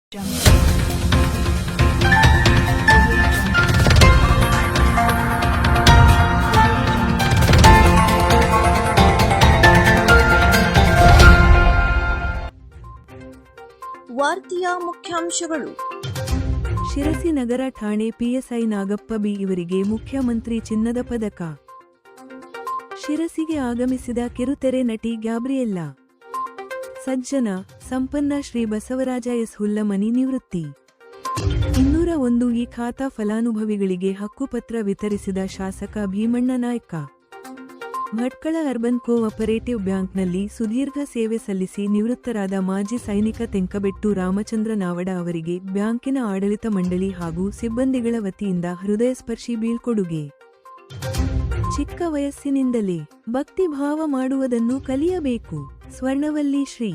ವಾರ್ತೆಯ ಮುಖ್ಯಾಂಶಗಳು. ಶಿರಸಿ ನಗರ ಠಾಣೆ PSI Nagappa B ಇವರಿಗೆ ಮುಖ್ಯಮಂತ್ರಿ ಚಿನ್ನದ ಪದಕ. ಶಿರಸಿಗೆ ಆಗಮಿಸಿದ ಕಿರುತೆರೆ ನಟಿ ಗ್ಯಾಬ್ರಿಯೆಲ್ಲಾ. ಸಜ್ಜನ ಸಂಪನ್ನ ಶ್ರೀ ಬಸವರಾಜ ಎಸ್ ಹುಲ್ಲಮನಿ ನಿವೃತ್ತಿ. 201 ಈ ಖಾತಾ ಫಲಾನುಭವಿಗಳಿಗೆ ಹಕ್ಕುಪತ್ರ ವಿತರಿಸಿದ ಶಾಸಕ ಭೀಮಣ್ಣ ನಾಯ್ಕ. ಭಟ್ಕಳ ಅರ್ಬನ್ ಕೋಆಪರೇಟಿವ್ ಬ್ಯಾಂಕ್ನಲ್ಲಿ ಸುದೀರ್ಘ ಸೇವೆ ಸಲ್ಲಿಸಿ ನಿವೃತ್ತರಾದ ಮಾಜಿ ಸೈನಿಕ ತೆಂಕಬೆಟ್ಟು ರಾಮಚಂದ್ರ ನಾವಡ ಅವರಿಗೆ ಬ್ಯಾಂಕಿನ ಆಡಳಿತ ಮಂಡಳಿ ಹಾಗೂ ಸಿಬ್ಬಂದಿಗಳ ವತಿಯಿಂದ ಹೃದಯಸ್ಪರ್ಶಿ ಬೀಳ್ಕೊಡುಗೆ. ಚಿಕ್ಕ ವಯಸ್ಸಿನಿಂದಲೇ ಭಕ್ತಿಭಾವ ಮಾಡುವುದನ್ನು ಕಲಿಯಬೇಕು. ಸ್ವರ್ಣವಲ್ಲಿ ಶ್ರೀ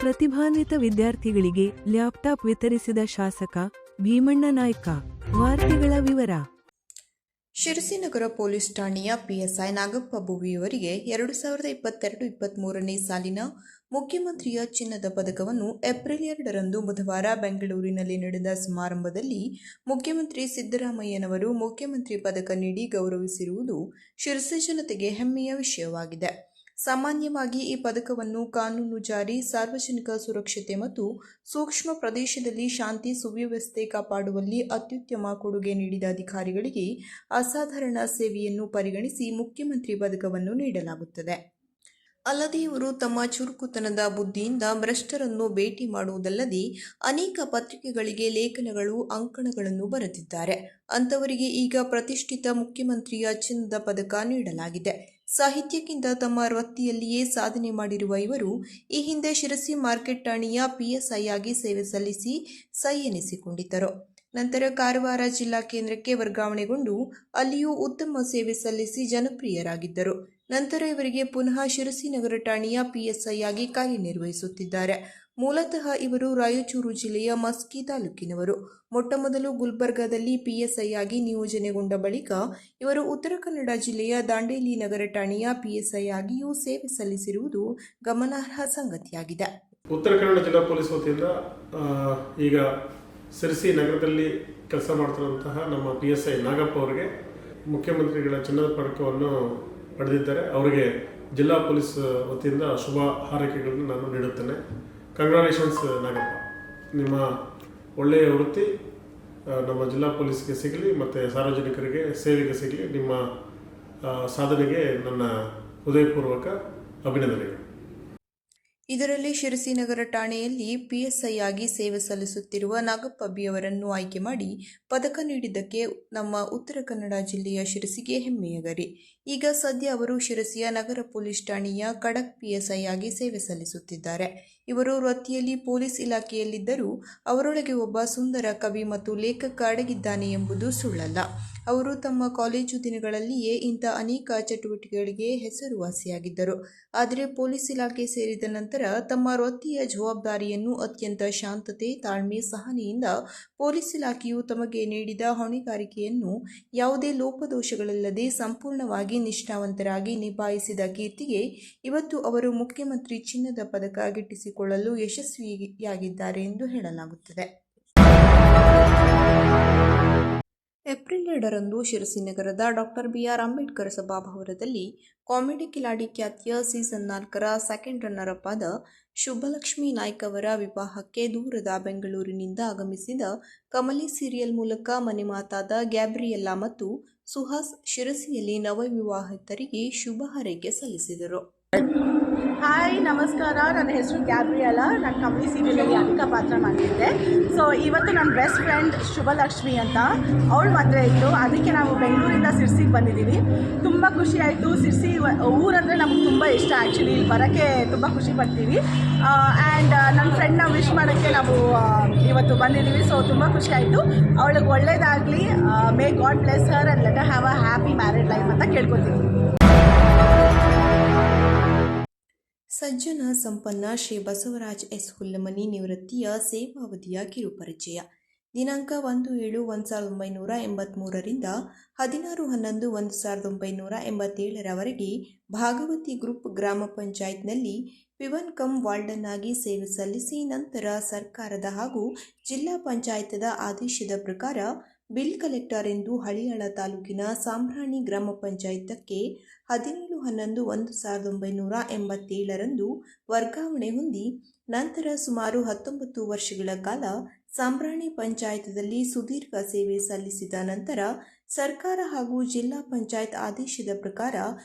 ಪ್ರತಿಭಾನ್ವಿತ ವಿದ್ಯಾರ್ಥಿಗಳಿಗೆ ಲ್ಯಾಪ್ಟಾಪ್ ವಿತರಿಸಿದ ಶಾಸಕ ಭೀಮಣ್ಣ ನಾಯ್ಕ. ವಾರ್ತೆಗಳ ವಿವರ. ಶಿರಸಿ ನಗರ ಪೊಲೀಸ್ ಠಾಣೆಯ ಪಿಎಸ್ಐ ನಾಗಪ್ಪ ಬುವಿಯವರಿಗೆ 2022-23ನೇ ಸಾಲಿನ ಮುಖ್ಯಮಂತ್ರಿಯ ಚಿನ್ನದ ಪದಕವನ್ನು ಏಪ್ರಿಲ್ 2ರಂದು ಬುಧವಾರ ಬೆಂಗಳೂರಿನಲ್ಲಿ ನಡೆದ ಸಮಾರಂಭದಲ್ಲಿ ಮುಖ್ಯಮಂತ್ರಿ ಸಿದ್ದರಾಮಯ್ಯನವರು ಮುಖ್ಯಮಂತ್ರಿ ಪದಕ ನೀಡಿ ಗೌರವಿಸಿರುವುದು ಶಿರಸಿ ಜನತೆಗೆ ಹೆಮ್ಮೆಯ ವಿಷಯವಾಗಿದೆ. ಸಾಮಾನ್ಯವಾಗಿ ಈ ಪದಕವನ್ನು ಕಾನೂನು ಜಾರಿ, ಸಾರ್ವಜನಿಕ ಸುರಕ್ಷತೆ ಮತ್ತು ಸೂಕ್ಷ್ಮ ಪ್ರದೇಶದಲ್ಲಿ ಶಾಂತಿ ಸುವ್ಯವಸ್ಥೆ ಕಾಪಾಡುವಲ್ಲಿ ಅತ್ಯುತ್ತಮ ಕೊಡುಗೆ ನೀಡಿದ ಅಧಿಕಾರಿಗಳಿಗೆ ಅಸಾಧಾರಣ ಸೇವೆಯನ್ನು ಪರಿಗಣಿಸಿ ಮುಖ್ಯಮಂತ್ರಿ ಪದಕವನ್ನು ನೀಡಲಾಗುತ್ತದೆ. ಅಲ್ಲದೆ ಇವರು ತಮ್ಮ ಚುರುಕುತನದ ಬುದ್ಧಿಯಿಂದ ಭ್ರಷ್ಟರನ್ನು ಭೇಟಿ ಮಾಡುವುದಲ್ಲದೆ ಅನೇಕ ಪತ್ರಿಕೆಗಳಿಗೆ ಲೇಖನಗಳು, ಅಂಕಣಗಳನ್ನು ಬರೆದಿದ್ದಾರೆ. ಅಂತವರಿಗೆ ಈಗ ಪ್ರತಿಷ್ಠಿತ ಮುಖ್ಯಮಂತ್ರಿಯ ಚಿನ್ನದ ಪದಕ ನೀಡಲಾಗಿದೆ. ಸಾಹಿತ್ಯಕ್ಕಿಂತ ತಮ್ಮ ವೃತ್ತಿಯಲ್ಲಿಯೇ ಸಾಧನೆ ಮಾಡಿರುವ ಇವರು ಈ ಹಿಂದೆ ಶಿರಸಿ ಮಾರ್ಕೆಟ್ ಠಾಣೆಯ ಪಿಎಸ್ಐ ಆಗಿ ಸೇವೆ ಸಲ್ಲಿಸಿ ಸೈ ಎನಿಸಿಕೊಂಡಿದ್ದರು. ನಂತರ ಕಾರವಾರ ಜಿಲ್ಲಾ ಕೇಂದ್ರಕ್ಕೆ ವರ್ಗಾವಣೆಗೊಂಡು ಅಲ್ಲಿಯೂ ಉತ್ತಮ ಸೇವೆ ಸಲ್ಲಿಸಿ ಜನಪ್ರಿಯರಾಗಿದ್ದರು. ನಂತರ ಇವರಿಗೆ ಪುನಃ ಶಿರಸಿ ನಗರ ಠಾಣೆಯ ಪಿಎಸ್ಐ ಆಗಿ ಕಾರ್ಯನಿರ್ವಹಿಸುತ್ತಿದ್ದಾರೆ. ಮೂಲತಃ ಇವರು ರಾಯಚೂರು ಜಿಲ್ಲೆಯ ಮಸ್ಕಿ ತಾಲೂಕಿನವರು. ಮೊಟ್ಟಮೊದಲು ಗುಲ್ಬರ್ಗಾದಲ್ಲಿ ಪಿಎಸ್ಐ ಆಗಿ ನಿಯೋಜನೆಗೊಂಡ ಬಳಿಕ ಇವರು ಉತ್ತರ ಕನ್ನಡ ಜಿಲ್ಲೆಯ ದಾಂಡೇಲಿ ನಗರ ಠಾಣೆಯ ಪಿಎಸ್ಐ ಆಗಿಯೂ ಸೇವೆ ಸಲ್ಲಿಸಿರುವುದು ಗಮನಾರ್ಹ ಸಂಗತಿಯಾಗಿದೆ. ಉತ್ತರ ಕನ್ನಡ ಜಿಲ್ಲಾ ಪೊಲೀಸ್ ವತಿಯಿಂದ ಈಗ ಶಿರಸಿ ನಗರದಲ್ಲಿ ಕೆಲಸ ಮಾಡ್ತಿರುವಂತಹ ನಮ್ಮ ಪಿಎಸ್ಐ ನಾಗಪ್ಪ ಅವರಿಗೆ ಮುಖ್ಯಮಂತ್ರಿಗಳ ಚಿನ್ನದ ಪದಕವನ್ನು ಪಡೆದಿದ್ದಾರೆ. ಅವರಿಗೆ ಜಿಲ್ಲಾ ಪೊಲೀಸ್ ವತಿಯಿಂದ ಶುಭ ಹಾರೈಕೆಗಳನ್ನು ನಾನು ನೀಡುತ್ತೇನೆ. ಕಂಗ್ರಾಚುಲೇಷನ್ಸ್ ನಾಗಪ್ಪ. ನಿಮ್ಮ ಒಳ್ಳೆಯ ವೃತ್ತಿ ನಮ್ಮ ಜಿಲ್ಲಾ ಪೊಲೀಸ್ಗೆ ಸಿಗಲಿ ಮತ್ತು ಸಾರ್ವಜನಿಕರಿಗೆ ಸೇವೆಗೆ ಸಿಗಲಿ. ನಿಮ್ಮ ಸಾಧನೆಗೆ ನನ್ನ ಹೃದಯಪೂರ್ವಕ ಅಭಿನಂದನೆಗಳು. ಇದರಲ್ಲಿ ಶಿರಸಿ ನಗರ ಠಾಣೆಯಲ್ಲಿ ಪಿಎಸ್ಐ ಆಗಿ ಸೇವೆ ಸಲ್ಲಿಸುತ್ತಿರುವ ನಾಗಪ್ಪ ಬಿ ಅವರನ್ನು ಆಯ್ಕೆ ಮಾಡಿ ಪದಕ ನೀಡಿದ್ದಕ್ಕೆ ನಮ್ಮ ಉತ್ತರ ಕನ್ನಡ ಜಿಲ್ಲೆಯ ಶಿರಸಿಗೆ ಹೆಮ್ಮೆಯ ಗರಿ. ಈಗ ಸದ್ಯ ಅವರು ಶಿರಸಿಯ ನಗರ ಪೊಲೀಸ್ ಠಾಣೆಯ ಖಡಕ್ ಪಿಎಸ್ಐ ಆಗಿ ಸೇವೆ ಸಲ್ಲಿಸುತ್ತಿದ್ದಾರೆ. ಇವರು ವೃತ್ತಿಯಲ್ಲಿ ಪೊಲೀಸ್ ಇಲಾಖೆಯಲ್ಲಿದ್ದರೂ ಅವರೊಳಗೆ ಒಬ್ಬ ಸುಂದರ ಕವಿ ಮತ್ತು ಲೇಖಕ ಅಡಗಿದ್ದಾನೆ ಎಂಬುದು ಸುಳ್ಳಲ್ಲ. ಅವರು ತಮ್ಮ ಕಾಲೇಜು ದಿನಗಳಲ್ಲಿಯೇ ಇಂಥ ಅನೇಕ ಚಟುವಟಿಕೆಗಳಿಗೆ ಹೆಸರುವಾಸಿಯಾಗಿದ್ದರು. ಆದರೆ ಪೊಲೀಸ್ ಇಲಾಖೆ ಸೇರಿದ ನಂತರ ತಮ್ಮ ವೃತ್ತಿಯ ಜವಾಬ್ದಾರಿಯನ್ನು ಅತ್ಯಂತ ಶಾಂತತೆ, ತಾಳ್ಮೆ, ಸಹನೆಯಿಂದ ಪೊಲೀಸ್ ಇಲಾಖೆಯು ತಮಗೆ ನೀಡಿದ ಹೊಣೆಗಾರಿಕೆಯನ್ನು ಯಾವುದೇ ಲೋಪದೋಷಗಳಿಲ್ಲದೆ ಸಂಪೂರ್ಣವಾಗಿ ನಿಷ್ಠಾವಂತರಾಗಿ ನಿಭಾಯಿಸಿದ ಕೀರ್ತಿಗೆ ಇವತ್ತು ಅವರು ಮುಖ್ಯಮಂತ್ರಿ ಚಿನ್ನದ ಪದಕ ಗಿಟ್ಟಿಸಿಕೊಳ್ಳಲು ಯಶಸ್ವಿಯಾಗಿದ್ದಾರೆ ಎಂದು ಹೇಳಲಾಗುತ್ತದೆ. ಏಪ್ರಿಲ್ 2ರಂದು ಶಿರಸಿ ನಗರದ doctor B R Ambedkar ಸಭಾಭವನದಲ್ಲಿ comedy Kiladi ಖ್ಯಾತಿಯ ಸೀಸನ್ 4ರ ಸೆಕೆಂಡ್ ರನ್ನರ್ ಅಪ್ ಆದ ಶುಭಲಕ್ಷ್ಮಿ ನಾಯ್ಕ ಅವರ ವಿವಾಹಕ್ಕೆ ದೂರದ ಬೆಂಗಳೂರಿನಿಂದ ಆಗಮಿಸಿದ ಕಮಲಿ ಸೀರಿಯಲ್ ಮೂಲಕ ಮನೆ ಮಾತಾದ ಗ್ಯಾಬ್ರಿಯೆಲ್ಲಾ ಮತ್ತು ಸುಹಾಸ್ ಶಿರಸಿಯಲ್ಲಿ ನವವಿವಾಹಿತರಿಗೆ ಶುಭ ಹಾರೈಕೆ ಸಲ್ಲಿಸಿದರು. ಹಾಯ್, ನಮಸ್ಕಾರ. ನನ್ನ ಹೆಸರು ಗ್ಯಾಬ್ರಿಯೆಲ್ಲಾ. ನಾನು ಕಮಲಿ ಸೀರಿಯಲಲ್ಲಿ ಅಧಿಕ ಪಾತ್ರ ಮಾಡಿದ್ದೆ. ಸೊ ಇವತ್ತು ನನ್ನ ಬೆಸ್ಟ್ ಫ್ರೆಂಡ್ ಶುಭಲಕ್ಷ್ಮಿ ಅಂತ ಅವಳು ಮದುವೆ ಇತ್ತು. ಅದಕ್ಕೆ ನಾವು ಬೆಂಗಳೂರಿಂದ ಸಿರ್ಸಿಗೆ ಬಂದಿದ್ದೀವಿ. ತುಂಬ ಖುಷಿ ಆಯಿತು. ಸಿರ್ಸಿ ಊರಂದರೆ ನಮ್ಗೆ ತುಂಬ ಇಷ್ಟ. ಆ್ಯಕ್ಚುಲಿ ಇಲ್ಲಿ ಬರೋಕ್ಕೆ ತುಂಬ ಖುಷಿ ಪಡ್ತೀವಿ. ಆ್ಯಂಡ್ ನನ್ನ ಫ್ರೆಂಡ್ನ ವಿಶ್ ಮಾಡೋಕ್ಕೆ ನಾವು ಇವತ್ತು ಬಂದಿದ್ದೀವಿ. ಸೊ ತುಂಬ ಖುಷಿ ಆಯಿತು. ಅವಳಿಗೆ ಒಳ್ಳೇದಾಗಲಿ. May god bless Har and let Har have a happy married life ಅಂತ ಕೇಳ್ಕೊತೀನಿ. ಸಜ್ಜನ ಸಂಪನ್ನ ಶ್ರೀ ಬಸವರಾಜ ಎಸ್ ಹುಲ್ಲಮನಿ ನಿವೃತ್ತಿಯ ಸೇವಾವಧಿಯ ಕಿರುಪರಿಚಯ. ದಿನಾಂಕ 1/7/1983ರಿಂದ 16/11/1987ರವರೆಗೆ ಭಾಗವತಿ ಗ್ರೂಪ್ ಗ್ರಾಮ ಪಂಚಾಯತ್ನಲ್ಲಿ ಪಿವನ್ ಕಮ್ ವಾರ್ಡನ್ ಆಗಿ ಸೇವೆ ಸಲ್ಲಿಸಿ ನಂತರ ಸರ್ಕಾರದ ಹಾಗೂ ಜಿಲ್ಲಾ ಪಂಚಾಯತದ ಆದೇಶದ ಪ್ರಕಾರ ಬಿಲ್ ಕಲೆಕ್ಟರ್ ಎಂದು ಹಳಿಯಾಳ ತಾಲೂಕಿನ ಸಾಂಬ್ರಾಣಿ ಗ್ರಾಮ ಪಂಚಾಯತಕ್ಕೆ 17/11/1987 ವರ್ಗಾವಣೆ ಹೊಂದಿ ನಂತರ ಸುಮಾರು 19 ವರ್ಷಗಳ ಕಾಲ ಸಾಂಬ್ರಾಣಿ ಪಂಚಾಯತದಲ್ಲಿ ಸುದೀರ್ಘ ಸೇವೆ ಸಲ್ಲಿಸಿದ ನಂತರ ಸರ್ಕಾರ ಹಾಗೂ ಜಿಲ್ಲಾ ಪಂಚಾಯತ್ ಆದೇಶದ ಪ್ರಕಾರ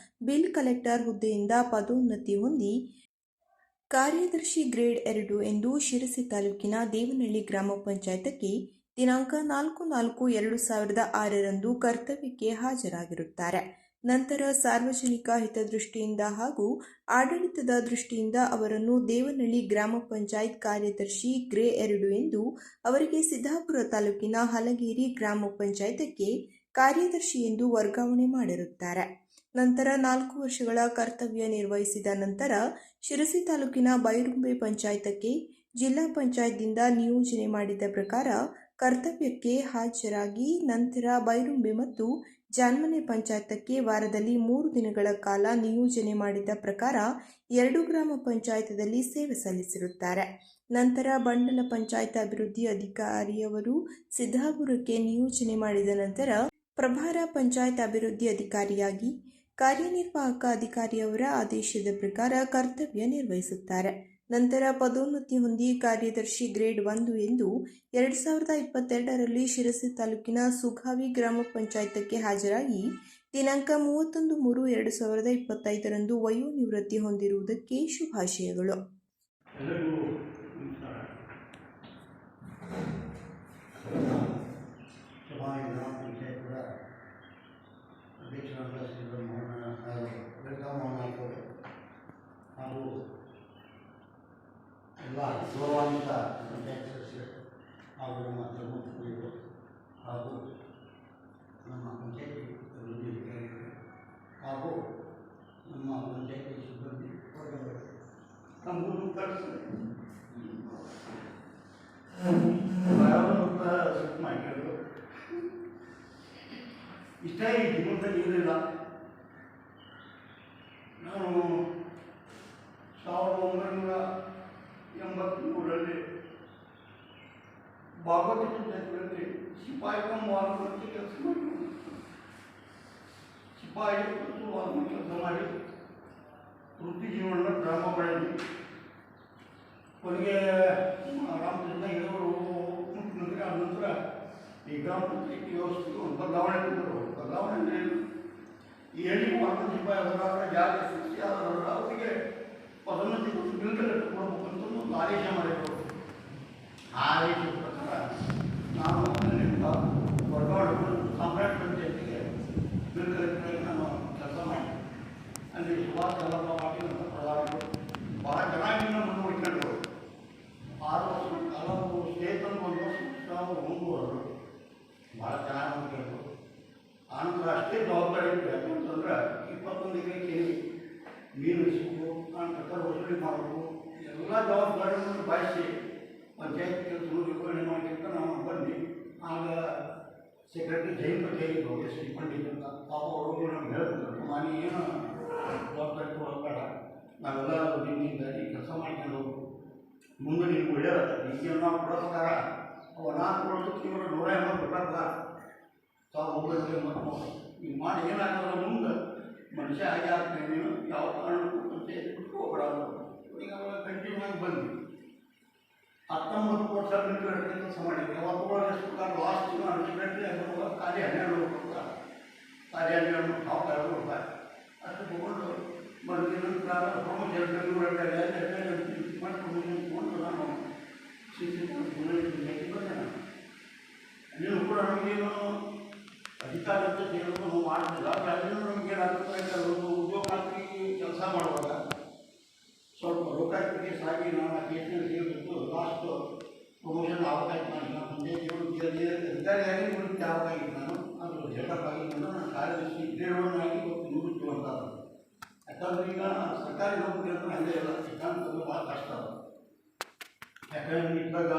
ಬಿಲ್ ಕಲೆಕ್ಟರ್ ಹುದ್ದೆಯಿಂದ ಪದೋನ್ನತಿ ಹೊಂದಿ ಕಾರ್ಯದರ್ಶಿ ಗ್ರೇಡ್ 2 ಎಂದು ಶಿರಸಿ ತಾಲೂಕಿನ ದೇವನಹಳ್ಳಿ ಗ್ರಾಮ ಪಂಚಾಯತಕ್ಕೆ ದಿನಾಂಕ 4/4/2006 ಕರ್ತವ್ಯಕ್ಕೆ ಹಾಜರಾಗಿರುತ್ತಾರೆ. ನಂತರ ಸಾರ್ವಜನಿಕ ಹಿತದೃಷ್ಟಿಯಿಂದ ಹಾಗೂ ಆಡಳಿತದ ದೃಷ್ಟಿಯಿಂದ ಅವರನ್ನು ದೇವನಹಳ್ಳಿ ಗ್ರಾಮ ಪಂಚಾಯತ್ ಕಾರ್ಯದರ್ಶಿ ಗ್ರೇ 2 ಎಂದು ಅವರಿಗೆ ಸಿದ್ದಾಪುರ ತಾಲೂಕಿನ ಹಲಗೇರಿ ಗ್ರಾಮ ಪಂಚಾಯತಕ್ಕೆ ಕಾರ್ಯದರ್ಶಿ ಎಂದು ವರ್ಗಾವಣೆ ಮಾಡಿರುತ್ತಾರೆ. ನಂತರ 4 ವರ್ಷಗಳ ಕರ್ತವ್ಯ ನಿರ್ವಹಿಸಿದ ನಂತರ ಶಿರಸಿ ತಾಲೂಕಿನ ಬೈರುಂಬೆ ಪಂಚಾಯತಕ್ಕೆ ಜಿಲ್ಲಾ ಪಂಚಾಯತ್ದಿಂದ ನಿಯೋಜನೆ ಮಾಡಿದ ಪ್ರಕಾರ ಕರ್ತವ್ಯಕ್ಕೆ ಹಾಜರಾಗಿ ನಂತರ ಬೈರುಂಬೆ ಮತ್ತು ಜಾನ್ಮನೆ ಪಂಚಾಯತಕ್ಕೆ ವಾರದಲ್ಲಿ 3 ದಿನಗಳ ಕಾಲ ನಿಯೋಜನೆ ಮಾಡಿದ ಪ್ರಕಾರ 2 ಗ್ರಾಮ ಪಂಚಾಯತದಲ್ಲಿ ಸೇವೆ ಸಲ್ಲಿಸಿರುತ್ತಾರೆ. ನಂತರ ಬಂಡಲ ಪಂಚಾಯತ್ ಅಭಿವೃದ್ಧಿ ಅಧಿಕಾರಿಯವರು ಸಿದ್ದಾಪುರಕ್ಕೆ ನಿಯೋಜನೆ ಮಾಡಿದ ನಂತರ ಪ್ರಭಾರ ಪಂಚಾಯತ್ ಅಭಿವೃದ್ಧಿ ಅಧಿಕಾರಿಯಾಗಿ ಕಾರ್ಯನಿರ್ವಾಹಕ ಅಧಿಕಾರಿಯವರ ಆದೇಶದ ಪ್ರಕಾರ ಕರ್ತವ್ಯ ನಿರ್ವಹಿಸುತ್ತಾರೆ. ನಂತರ ಪದೋನ್ನತಿ ಹೊಂದಿ ಕಾರ್ಯದರ್ಶಿ ಗ್ರೇಡ್ 1 ಎಂದು 2022ರಲ್ಲಿ ಶಿರಸಿ ತಾಲೂಕಿನ ಸುಗಾವಿ ಗ್ರಾಮ ಪಂಚಾಯತಕ್ಕೆ ಹಾಜರಾಗಿ ದಿನಾಂಕ 31/3/2025 ವಯೋನಿವೃತ್ತಿ ಹೊಂದಿರುವುದಕ್ಕೆ ಶುಭಾಶಯಗಳು. ಹಾಗೂ ಎಲ್ಲ ಗೌರವಾನ್ವಿತ ಪಂಚಾಯತ್ ಸದಸ್ಯರು ಹಾಗೂ ನಮ್ಮ ಧರ್ಮಪತ್ನಿಗಳು ಹಾಗೂ ನಮ್ಮ ಪಂಚಾಯತಿ ಅಭಿವೃದ್ಧಿ ಅಧಿಕಾರಿಗಳು ಹಾಗೂ ನಮ್ಮ ಪಂಚಾಯತಿ ಸಿಬ್ಬಂದಿ ವರ್ಗಗಳು ನಮ್ಮನ್ನು ಕಳಿಸ್ತಾರೆ ಮಾಡಿದ್ರು. ಇಷ್ಟ ಈ ಜೀವನದಲ್ಲಿ ಇರಲಿಲ್ಲ. ನಾನು 1983ರಲ್ಲಿ ಬಾಗಲಕೋಟೆ ಪಂಚಾಯತ್ನಲ್ಲಿ ಸಿಪಾಯಿ ಕಮ್ ವಾಲ್ಮೀಕಿ ಕೆಲಸ ಮಾಡಿದ್ರು. ಸಿಪಾಯಿ ಮತ್ತು ವಾಲ್ಮೀಕಿ ಕೆಲಸ ಮಾಡಿ ವೃತ್ತಿ ಜೀವನ ಡ್ರಾಮಾ ಬೆಳೆದು ಕೊನೆಗೆ ರಾಮಚಂದ್ರ ಇವರು ಮುಖ್ಯಮಂತ್ರಿ ಆದ ನಂತರ ಈ ಗ್ರಾಮ ಪಂಚಾಯತಿ ವ್ಯವಸ್ಥೆಗೆ ಒಂದು ಬದಲಾವಣೆ ತಂದರು. ಬದಲಾವಣೆ ಈ ಹಳ್ಳಿ ವಾರ್ತಾ ಸಿಪಾಯಿ ಅವರ ಜಾತಿ ಸೃಷ್ಟಿ ಆದವರ ಅವರಿಗೆ ಪದೋನ್ನತಿ ಕೊಟ್ಟು ಬಿಲ್ ಕಲೆಕ್ಟರ್ ಕೊಡಬೇಕು ಅಂತ ಒಂದು ಆದೇಶ ಮಾಡಿದರು. ಆ ಆದೇಶದ ಪ್ರಕಾರ ನಾನು ಅಲ್ಲಿಂದ ವರ್ಗಾವಣೆ ಸಾಮ್ರಾಟ್ ಪಂಚಾಯತಿಗೆ ಬಿಲ್ ಕಲೆಕ್ಟರಾಗಿ ನಾನು ಕೆಲಸ ಮಾಡಿ ಅಲ್ಲಿ ಸುಭಾಷ್ ಚಂದ್ರ ಪಾಟೀಲ್ ಅಂತ ಪ್ರಧಾನಿಗಳು ಭಾಳ ಚೆನ್ನಾಗಿ ಮುಂದುವರಿಕೊಂಡ್ರು. 6 ವರ್ಷಗಳ ಕಾಲ ಸ್ಟೇಟ್ ಅಂತ 1 ವರ್ಷ ನಾವು ಮುಂದುವರೆದ್ರು. ಭಾಳ ಚೆನ್ನಾಗಿ ಮುಂದುವರೆದ್ರು. ಆನಂತರ ಅಷ್ಟೇ ಜವಾಬ್ದಾರಿ ಇತ್ತು. ಯಾಕಂತಂದ್ರೆ 21 ಎಕರೆ ಕೇಳಿ ನೀರು ಇಸ್ಬೇಕು, ನಾನು ಪ್ರಕಾರ ವಸೂಲಿ ಮಾಡಬೇಕು, ಎಲ್ಲ ಜವಾಬ್ದಾರಿಗಳನ್ನು ಭಾಷೆ ಪಂಚಾಯತ್ ಕೆಲಸ ನಿರ್ವಹಣೆ ಮಾಡಲಿಕ್ಕೆ ನಾವು ಬಂದು ಆಗ secretary Jain panchayat S T Pandit ಅಂತ ಪಾಪ ಅವರು ನಮ್ಗೆ ಹೇಳ್ತಿದ್ರು, ನಾನು ಏನು ಜವಾಬ್ದಾರಿ ಕೊಡಬೇಡ, ನಾವೆಲ್ಲ ನಿಮ್ಮಿಂದ ಈ ಕೆಲಸ ಮಾಡ್ಕೊಂಡು ಹೋಗ್ಬೇಕು, ಮುಂದೆ ನೀವು ಒಳ್ಳೆಯದಾಗ್ತದೆ. ಈಗ ನಾವು ಪುರಸ್ಕಾರ ನಾನು ಕೊಡೋದಕ್ಕೆ ಇವರು 180 ರೂಪಾಯಿ 1983 ನೀವು ಮಾಡಿ ಏನಾಗೋದ್ರ ಮುಂದೆ ಮನುಷ್ಯ ಹಾಗೆ ಆಗ್ತದೆ, ನೀನು ಯಾವ ಕಾರಣಕ್ಕೂ ಪಂಚಾಯತ್ ಬಿಟ್ಟು ಹೋಗ್ಬೇಡ. ಈಗ ಅವಾಗ ಕಂಟಿನ್ಯೂ ಆಗಿ ಬಂದ್ವಿ. 19 ವರ್ಷ ಅಡ್ಮಿನಿಸ್ಟ್ರೇಟರ್ ಕೆಲಸ ಮಾಡಿದ್ವಿ. ಯಾವಾಗ ಲಾಸ್ಟ್ ಅಡ್ಮಿನಿಸ್ಟ್ರೇಟರ್ ಅದರ ಖಾಲಿ 12 ರೂಪಾಯಿ, ಖಾಲಿ 12 ರೂಪಾಯಿ ಅಷ್ಟು ತಗೊಂಡು ಬಂದು ನಂತರ ಪ್ರಮೋಷನ್ ಬೆಂಗಳೂರಲ್ಲಿ ಮಾಡಿ ಪ್ರಮೋಷನ್ ತಗೊಂಡು ನಾನು ಬಂದೆ. ನೀವು ಕೂಡ ನಮಗೇನು ಅಧಿಕಾರ ಅಂತ ಹೇಳೋದು ನಾವು ಮಾಡ್ತಿಲ್ಲ. ಅಲ್ಲಿನೂ ನಮಗೇನಾಗುತ್ತೆ, ಒಂದು ಉದ್ಯೋಗಾರ್ಥಿ ಕೆಲಸ ಮಾಡುವಾಗ ಸ್ವಲ್ಪ ಲೋಕಾಯುಕ್ತಕ್ಕೆ ಸಾಗಿ ನಾನು ಆ ಕೇಸಿನಲ್ಲಿ ಸೇರಿಬಿಟ್ಟು ಲಾಸ್ಟ್ ಪ್ರಮೋಷನ್ ಆಗಬೇಕಾಗಿತ್ತು. ನಾನು ಪಂಚಾಯತಿ ಅಧಿಕಾರಿಯಾಗಿ ನಿವೃತ್ತಿ ಆಗಬೇಕಾಗಿತ್ತು. ನಾನು ಅದು ಹೆಲ್ಡಪ್ ಆಗಿದ್ದು ನಾನು ಕಾರ್ಯದರ್ಶಿ ಗ್ರೇಡ್ 1 ಆಗಿ ನಿವೃತ್ತಿ ಹೊಂದಾದ. ಯಾಕಂದ್ರೆ ಈಗ ಸರ್ಕಾರಿ ನೌಕರಿ ಅಂತ ಹಂಗೆ ಇಲ್ಲ, ಯಾಕಂತಂದ್ರೆ ಭಾಳ ಕಷ್ಟ. ಯಾಕಂದ್ರೆ ಇದ್ದಾಗ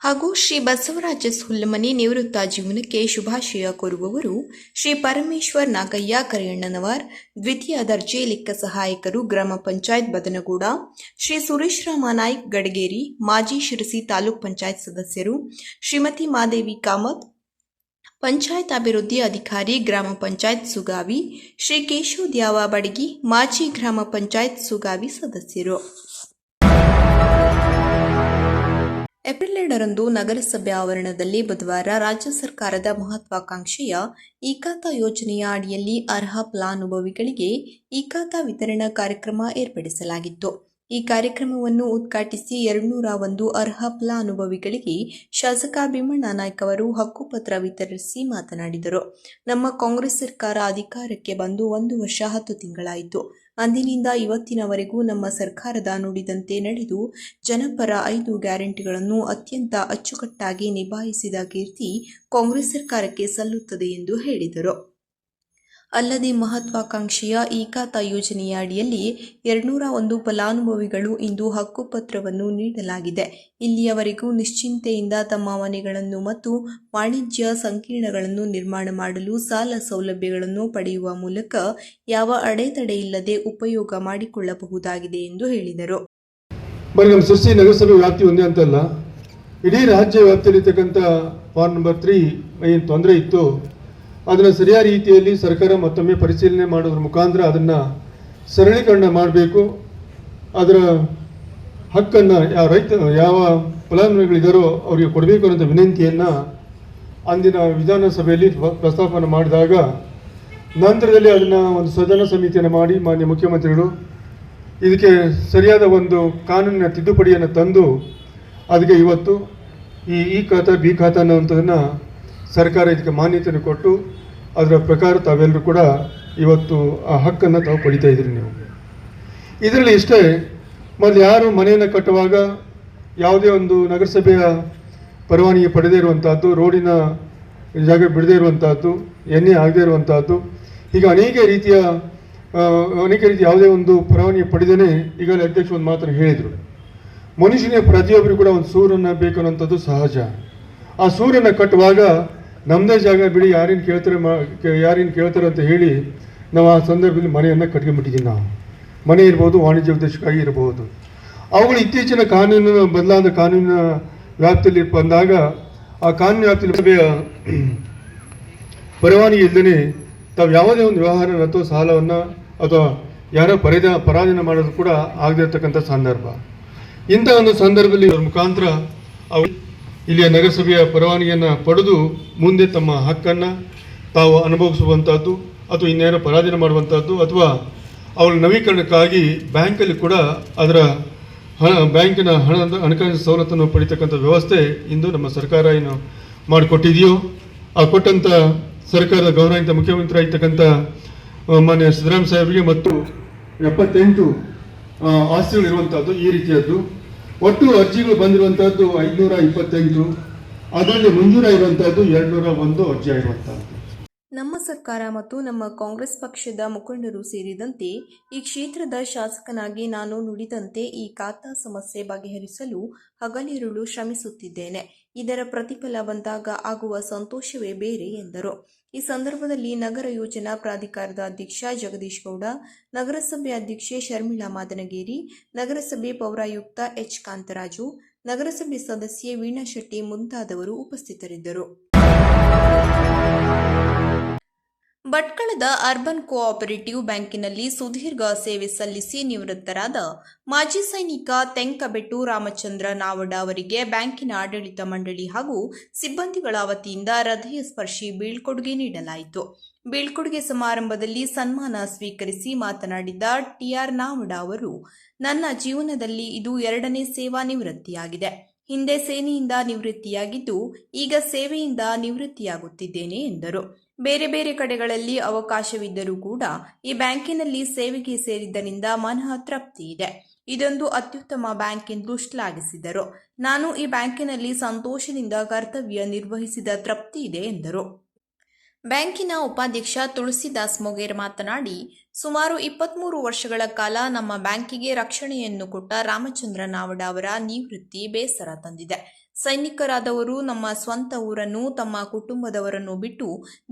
ಹಾಗೂ ಶ್ರೀ ಬಸವರಾಜ ಹುಲ್ಲಮನಿ ನಿವೃತ್ತ ಜೀವನಕ್ಕೆ ಶುಭಾಶಯ ಕೋರುವವರು ಶ್ರೀ ಪರಮೇಶ್ವರ್ ನಾಗಯ್ಯ ಕರಿಯಣ್ಣನವರ್, ದ್ವಿತೀಯ ದರ್ಜೆ ಲೆಕ್ಕ ಸಹಾಯಕರು, ಗ್ರಾಮ ಪಂಚಾಯತ್ ಬದನಗೂಡ, ಶ್ರೀ ಸುರೇಶ್ ರಾಮ ನಾಯ್ಕ್ ಗಡಗೇರಿ, ಮಾಜಿ ಶಿರಸಿ ತಾಲೂಕ್ ಪಂಚಾಯತ್ ಸದಸ್ಯರು, ಶ್ರೀಮತಿ ಮಾದೇವಿ ಕಾಮತ್, ಪಂಚಾಯತ್ ಅಭಿವೃದ್ಧಿ ಅಧಿಕಾರಿ, ಗ್ರಾಮ ಪಂಚಾಯತ್ ಸುಗಾವಿ, ಶ್ರೀ ಕೇಶವ ದ್ಯಾವ ಬಡಗಿ, ಮಾಜಿ ಗ್ರಾಮ ಪಂಚಾಯತ್ ಸುಗಾವಿ ಸದಸ್ಯರು. ಏಪ್ರಿಲ್ 2ರಂದು ನಗರಸಭೆ ಆವರಣದಲ್ಲಿ ಬುಧವಾರ ರಾಜ್ಯ ಸರ್ಕಾರದ ಮಹತ್ವಾಕಾಂಕ್ಷೆಯ ಈ ಖಾತಾ ಯೋಜನೆಯ ಅಡಿಯಲ್ಲಿ ಅರ್ಹ ಫಲಾನುಭವಿಗಳಿಗೆ ಈ ಖಾತಾ ವಿತರಣಾ ಕಾರ್ಯಕ್ರಮ ಏರ್ಪಡಿಸಲಾಗಿತ್ತು. ಈ ಕಾರ್ಯಕ್ರಮವನ್ನು ಉದ್ಘಾಟಿಸಿ 201 ಅರ್ಹ ಫಲಾನುಭವಿಗಳಿಗೆ ಶಾಸಕ ಭೀಮಣ್ಣ ನಾಯ್ಕ ಅವರು ಹಕ್ಕುಪತ್ರ ವಿತರಿಸಿ ಮಾತನಾಡಿದರು. ನಮ್ಮ ಕಾಂಗ್ರೆಸ್ ಸರ್ಕಾರ ಅಧಿಕಾರಕ್ಕೆ ಬಂದು 1 ವರ್ಷ 10 ತಿಂಗಳಾಯಿತು. ಅಂದಿನಿಂದ ಇವತ್ತಿನವರೆಗೂ ನಮ್ಮ ಸರ್ಕಾರದ ನುಡಿದಂತೆ ನಡೆದು ಜನಪರ 5 ಗ್ಯಾರಂಟಿಗಳನ್ನು ಅತ್ಯಂತ ಅಚ್ಚುಕಟ್ಟಾಗಿ ನಿಭಾಯಿಸಿದ ಕೀರ್ತಿ ಕಾಂಗ್ರೆಸ್ ಸರ್ಕಾರಕ್ಕೆ ಸಲ್ಲುತ್ತದೆ ಎಂದು ಹೇಳಿದರು. ಅಲ್ಲದೆ ಮಹತ್ವಾಕಾಂಕ್ಷೆಯ ಈ ಖಾತಾ ಯೋಜನೆಯ ಅಡಿಯಲ್ಲಿ 201 ಫಲಾನುಭವಿಗಳು ಇಂದು ಹಕ್ಕುಪತ್ರವನ್ನು ನೀಡಲಾಗಿದೆ. ಇಲ್ಲಿಯವರೆಗೂ ನಿಶ್ಚಿಂತೆಯಿಂದ ತಮ್ಮ ಮನೆಗಳನ್ನು ಮತ್ತು ವಾಣಿಜ್ಯ ಸಂಕೀರ್ಣಗಳನ್ನು ನಿರ್ಮಾಣ ಮಾಡಲು ಸಾಲ ಸೌಲಭ್ಯಗಳನ್ನು ಪಡೆಯುವ ಮೂಲಕ ಯಾವ ಅಡೆತಡೆ ಇಲ್ಲದೆ ಉಪಯೋಗ ಮಾಡಿಕೊಳ್ಳಬಹುದಾಗಿದೆ ಎಂದು ಹೇಳಿದರು. ನಮ್ಮ ಶಿರಸಿ ನಗರಸಭೆ ವ್ಯಾಪ್ತಿ ಒಂದೇ ಅಂತಲ್ಲ, ಇಡೀ ರಾಜ್ಯ ವ್ಯಾಪ್ತಿಯಲ್ಲಿರ್ತಕ್ಕಂಥ ಫಾರ್ಮ್ ನಂಬರ್ 3 ಏನು ತೊಂದರೆ ಇತ್ತು, ಅದನ್ನು ಸರಿಯಾದ ರೀತಿಯಲ್ಲಿ ಸರ್ಕಾರ ಮತ್ತೊಮ್ಮೆ ಪರಿಶೀಲನೆ ಮಾಡೋದ್ರ ಮುಖಾಂತರ ಅದನ್ನು ಸರಳೀಕರಣ ಮಾಡಬೇಕು. ಅದರ ಹಕ್ಕನ್ನು ಯಾವ ಫಲಾನುಭವಿಗಳಿದ್ದಾರೋ ಅವರಿಗೆ ಕೊಡಬೇಕು ಅನ್ನೋ ವಿನಂತಿಯನ್ನು ಅಂದಿನ ವಿಧಾನಸಭೆಯಲ್ಲಿ ಪ್ರಸ್ತಾಪನೆ ಮಾಡಿದಾಗ ನಂತರದಲ್ಲಿ ಅದನ್ನು ಒಂದು ಸದನ ಸಮಿತಿಯನ್ನು ಮಾಡಿ ಮಾನ್ಯ ಮುಖ್ಯಮಂತ್ರಿಗಳು ಇದಕ್ಕೆ ಸರಿಯಾದ ಒಂದು ಕಾನೂನಿನ ತಿದ್ದುಪಡಿಯನ್ನು ತಂದು ಅದಕ್ಕೆ ಇವತ್ತು ಈ ಖಾತಾ ಬಿ ಖಾತಾ ಅನ್ನುವಂಥದ್ದನ್ನು ಸರ್ಕಾರ ಇದಕ್ಕೆ ಮಾನ್ಯತೆಯನ್ನು ಕೊಟ್ಟು ಅದರ ಪ್ರಕಾರ ತಾವೆಲ್ಲರೂ ಕೂಡ ಇವತ್ತು ಆ ಹಕ್ಕನ್ನು ತಾವು ಪಡಿತಾ ಇದ್ದೀರಿ. ನೀವು ಇದರಲ್ಲಿ ಇಷ್ಟೇ, ಮೊದಲು ಯಾರು ಮನೆಯನ್ನು ಕಟ್ಟುವಾಗ ಯಾವುದೇ ಒಂದು ನಗರಸಭೆಯ ಪರವಾನಗಿ ಪಡೆದೇ ಇರುವಂಥದ್ದು, ರೋಡಿನ ಜಾಗ ಬಿಡದೇ ಇರುವಂಥದ್ದು, ಎಣ್ಣೆ ಆಗದೇ ಇರುವಂಥದ್ದು, ಹೀಗೆ ಅನೇಕ ರೀತಿಯ ಯಾವುದೇ ಒಂದು ಪರವಾನಗಿ ಪಡೆದೇ ಈಗಾಗಲೇ ಅಧ್ಯಕ್ಷ ಒಂದು ಮಾತನ್ನು ಹೇಳಿದರು. ಮನುಷ್ಯನಿಗೆ ಪ್ರತಿಯೊಬ್ಬರು ಕೂಡ ಒಂದು ಸೂರನ್ನು ಬೇಕು ಅನ್ನೋಂಥದ್ದು ಸಹಜ. ಆ ಸೂರನ್ನು ಕಟ್ಟುವಾಗ ನಮ್ಮದೇ ಜಾಗ ಬಿಡಿ, ಯಾರೇನು ಕೇಳ್ತಾರೆ ಅಂತ ಹೇಳಿ ನಾವು ಆ ಸಂದರ್ಭದಲ್ಲಿ ಮನೆಯನ್ನು ಕಟ್ಕೊಂಡ್ಬಿಟ್ಟಿದ್ದೀವಿ. ನಾವು ಮನೆ ಇರ್ಬೋದು, ವಾಣಿಜ್ಯ ಉದ್ದೇಶಕ್ಕಾಗಿ ಇರಬಹುದು. ಅವುಗಳು ಇತ್ತೀಚಿನ ಬದಲಾದ ಕಾನೂನಿನ ವ್ಯಾಪ್ತಿಯಲ್ಲಿ ಬಂದಾಗ ಆ ಕಾನೂನು ವ್ಯಾಪ್ತಿಯಲ್ಲಿ ಸಭೆಯ ಪರವಾನಗಿ ಇಲ್ಲದೇ ತಾವು ಯಾವುದೇ ಒಂದು ವ್ಯವಹಾರ ಅಥವಾ ಸಾಲವನ್ನು ಅಥವಾ ಯಾರೋ ಪರಾಧೀನ ಮಾಡೋದು ಕೂಡ ಆಗದೇ ಇರತಕ್ಕಂಥ ಸಂದರ್ಭ. ಇಂಥ ಒಂದು ಸಂದರ್ಭದಲ್ಲಿ ಅವ್ರ ಮುಖಾಂತರ ಇಲ್ಲಿಯ ನಗರಸಭೆಯ ಪರವಾನಗಿಯನ್ನು ಪಡೆದು ಮುಂದೆ ತಮ್ಮ ಹಕ್ಕನ್ನು ತಾವು ಅನುಭವಿಸುವಂಥದ್ದು ಅಥವಾ ಇನ್ಯಾರೋ ಪರಾಧೀನ ಮಾಡುವಂಥದ್ದು ಅಥವಾ ಅವಳ ನವೀಕರಣಕ್ಕಾಗಿ ಬ್ಯಾಂಕಲ್ಲಿ ಕೂಡ ಅದರ ಬ್ಯಾಂಕಿನ ಹಣಕಾಸಿನ ಸವಲತ್ತನ್ನು ಪಡಿತಕ್ಕಂಥ ವ್ಯವಸ್ಥೆ ಇಂದು ನಮ್ಮ ಸರ್ಕಾರ ಏನು ಮಾಡಿಕೊಟ್ಟಿದೆಯೋ ಆ ಕೊಟ್ಟಂಥ ಸರ್ಕಾರದ ಗೌರವಾನ್ವಿತ ಮುಖ್ಯಮಂತ್ರಿ ಆಗಿರ್ತಕ್ಕಂಥ ಮಾನ್ಯ ಸಿದ್ದರಾಮಯ್ಯ ಸಾಹೇಬರಿಗೆ ಮತ್ತು 78 ಆಸ್ತಿಗಳಿರುವಂಥದ್ದು ಈ ರೀತಿಯದ್ದು. ಒಟ್ಟು ಅರ್ಜಿಗಳು ಬಂದಿರುವಂಥದ್ದು 528, ಅದರಲ್ಲಿ ಮಂಜೂರಾಗಿರುವಂಥದ್ದು 201 ಅರ್ಜಿ ಆಗಿರುವಂಥದ್ದು. ನಮ್ಮ ಸರ್ಕಾರ ಮತ್ತು ನಮ್ಮ ಕಾಂಗ್ರೆಸ್ ಪಕ್ಷದ ಮುಖಂಡರು ಸೇರಿದಂತೆ ಈ ಕ್ಷೇತ್ರದ ಶಾಸಕನಾಗಿ ನಾನು ನುಡಿದಂತೆ ಈ ಖಾತಾ ಸಮಸ್ಯೆ ಬಗೆಹರಿಸಲು ಹಗಲಿರುಳು ಶ್ರಮಿಸುತ್ತಿದ್ದೇನೆ. ಇದರ ಪ್ರತಿಫಲ ಬಂದಾಗ ಆಗುವ ಸಂತೋಷವೇ ಬೇರೆ ಎಂದರು. ಈ ಸಂದರ್ಭದಲ್ಲಿ ನಗರ ಯೋಜನಾ ಪ್ರಾಧಿಕಾರದ ಅಧ್ಯಕ್ಷ ಜಗದೀಶ್ ಗೌಡ, ನಗರಸಭೆ ಅಧ್ಯಕ್ಷೆ ಶರ್ಮಿಳಾ ಮಾದನಗೇರಿ, ನಗರಸಭೆ ಪೌರಾಯುಕ್ತ ಎಚ್ ಕಾಂತರಾಜು, ನಗರಸಭೆ ಸದಸ್ಯೆ ವೀಣಾ ಶೆಟ್ಟಿ ಮುಂತಾದವರು ಉಪಸ್ಥಿತರಿದ್ದರು. ಭಟ್ಕಳದ ಅರ್ಬನ್ ಕೋಆಪರೇಟಿವ್ ಬ್ಯಾಂಕಿನಲ್ಲಿ ಸುದೀರ್ಘ ಸೇವೆ ಸಲ್ಲಿಸಿ ನಿವೃತ್ತರಾದ ಮಾಜಿ ಸೈನಿಕ ತೆಂಕಬೆಟ್ಟು ರಾಮಚಂದ್ರ ನಾವಡ ಅವರಿಗೆ ಬ್ಯಾಂಕಿನ ಆಡಳಿತ ಮಂಡಳಿ ಹಾಗೂ ಸಿಬ್ಬಂದಿಗಳ ವತಿಯಿಂದ ಹೃದಯ ಸ್ಪರ್ಶಿ ಬೀಳ್ಕೊಡುಗೆ ನೀಡಲಾಯಿತು. ಬೀಳ್ಕೊಡುಗೆ ಸಮಾರಂಭದಲ್ಲಿ ಸನ್ಮಾನ ಸ್ವೀಕರಿಸಿ ಮಾತನಾಡಿದ ಟಿಆರ್ ನಾವಡ ಅವರು, ನನ್ನ ಜೀವನದಲ್ಲಿ ಇದು 2ನೇ ಸೇವಾ ನಿವೃತ್ತಿಯಾಗಿದೆ. ಹಿಂದೆ ಸೇನೆಯಿಂದ ನಿವೃತ್ತಿಯಾಗಿದ್ದು ಈಗ ಸೇವೆಯಿಂದ ನಿವೃತ್ತಿಯಾಗುತ್ತಿದ್ದೇನೆ ಎಂದರು. ಬೇರೆ ಬೇರೆ ಕಡೆಗಳಲ್ಲಿ ಅವಕಾಶವಿದ್ದರೂ ಕೂಡ ಈ ಬ್ಯಾಂಕಿನಲ್ಲಿ ಸೇವೆಗೆ ಸೇರಿದ್ದರಿಂದ ಮನಃ ತೃಪ್ತಿ ಇದೆ. ಇದೊಂದು ಅತ್ಯುತ್ತಮ ಬ್ಯಾಂಕ್ ಎಂದು ಶ್ಲಾಘಿಸಿದರು. ನಾನು ಈ ಬ್ಯಾಂಕಿನಲ್ಲಿ ಸಂತೋಷದಿಂದ ಕರ್ತವ್ಯ ನಿರ್ವಹಿಸಿದ ತೃಪ್ತಿ ಇದೆ ಎಂದರು. ಬ್ಯಾಂಕಿನ ಉಪಾಧ್ಯಕ್ಷ ತುಳಸಿದಾಸ್ ಮೊಗೇರ್ ಮಾತನಾಡಿ, ಸುಮಾರು 23 ವರ್ಷಗಳ ಕಾಲ ನಮ್ಮ ಬ್ಯಾಂಕಿಗೆ ರಕ್ಷಣೆಯನ್ನು ಕೊಟ್ಟ ರಾಮಚಂದ್ರ ನಾವಡ ಅವರ ನಿವೃತ್ತಿ ಬೇಸರ ತಂದಿದೆ. ಸೈನಿಕರಾದವರು ನಮ್ಮ ಸ್ವಂತ ಊರನ್ನು, ತಮ್ಮ ಕುಟುಂಬದವರನ್ನು ಬಿಟ್ಟು